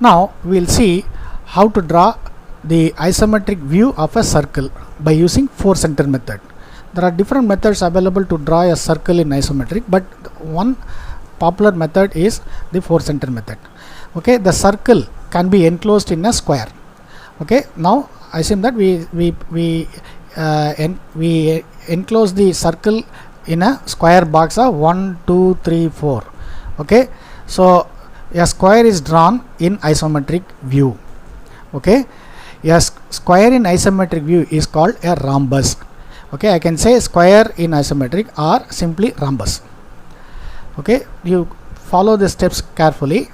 Now we will see how to draw the isometric view of a circle by using 4 center method. There are different methods available to draw a circle in isometric, but one popular method is the 4 center method. Okay, the circle can be enclosed in a square. Okay, now assume that we enclose the circle in a square box of 1, 2, 3, 4. Okay, so a square is drawn in isometric view. Okay, a square in isometric view is called a rhombus. Okay, I can say square in isometric or simply rhombus. Okay, you follow the steps carefully.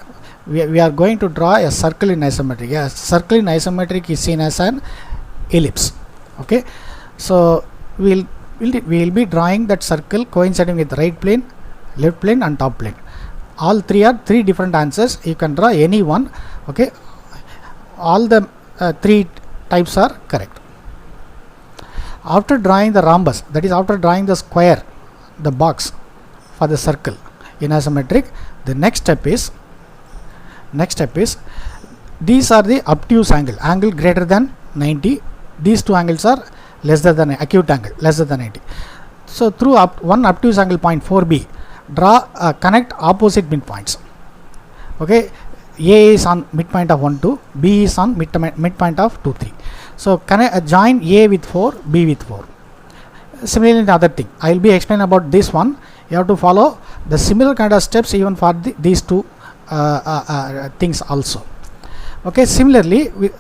We are going to draw a circle in isometric. A circle in isometric is seen as an ellipse. Okay, so we will be drawing that circle coinciding with right plane, left plane and top plane. All three are 3 different answers. You can draw any one. Okay, all the 3 types are correct. After drawing the rhombus, that is after drawing the square, the box for the circle in isometric, the next step is these are the obtuse angle greater than 90. These 2 angles are lesser than acute angle lesser than 90. So through one obtuse angle point 4B, draw connect opposite midpoints. Okay, A is on midpoint of 1, 2, B is on midpoint of 2, 3. So join A with 4, B with 4. Similarly, the other thing I will be explaining about this one. You have to follow the similar kind of steps even for these 2 things also. Okay, similarly with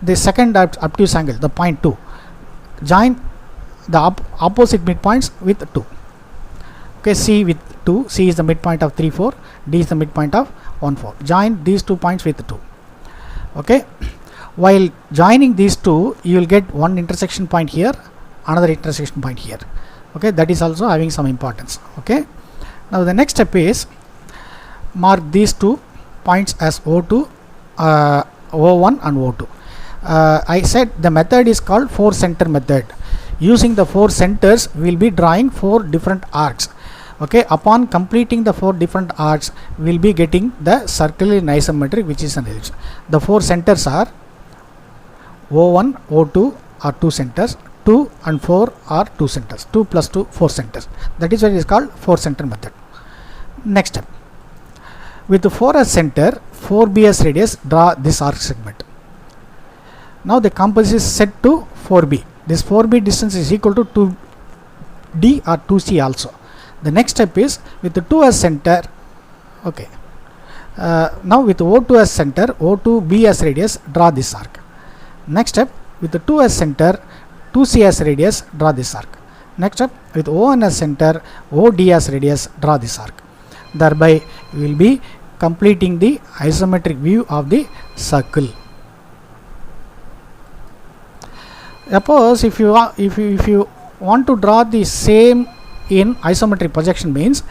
the second obtuse angle, the point 2, join the opposite midpoints with 2. Okay, C with 2, C is the midpoint of 3, 4, D is the midpoint of 1, 4. Join these 2 points with 2. Okay, while joining these 2, you will get one intersection point here, another intersection point here. Okay, that is also having some importance. Okay, now the next step is mark these 2 points as O2, O1 and O2. I said the method is called 4 center method. Using the 4 centers, we will be drawing 4 different arcs. Okay, upon completing the 4 different arcs, we will be getting the circle in isometric, which is an ellipse. The 4 centers are O1, O2 are 2 centers, 2 and 4 are 2 centers, 2 plus 2, 4 centers. That is why it is called 4 center method. Next step, with the 4 as center, 4B as radius, draw this arc segment. Now the compass is set to 4B. This 4B distance is equal to 2D or 2C also. The next step is with the 2 as center. Okay, now with O2 as center, O2B as radius, draw this arc. Next step, with the 2 as center, 2C as radius, draw this arc. Next step, with O1 as center, OD as radius, draw this arc. Thereby we will be completing the isometric view of the circle. Suppose if you want to draw the same in isometric projection, means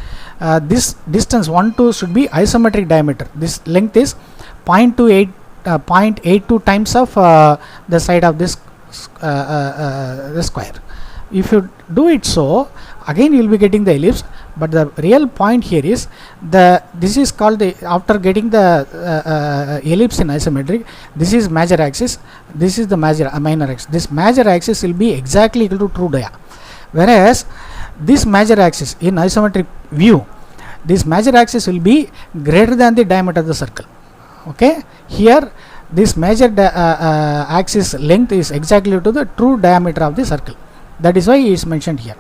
this distance 1, 2 should be isometric diameter. This length is 0.82 times of the side of this the square. If you do it so, again you will be getting the ellipse. But the real point here is this is called after getting the ellipse in isometric, this is major axis, this is the minor axis. This major axis will be exactly equal to true dia, whereas this major axis in isometric view, this major axis will be greater than the diameter of the circle. Okay, here this major axis length is exactly to the true diameter of the circle. That is why it is mentioned here.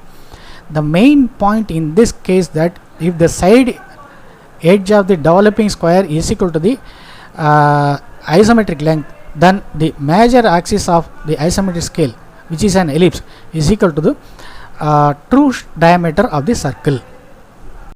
The main point in this case that if the side edge of the developing square is equal to the isometric length, then the major axis of the isometric scale, which is an ellipse, is equal to the true diameter of the circle.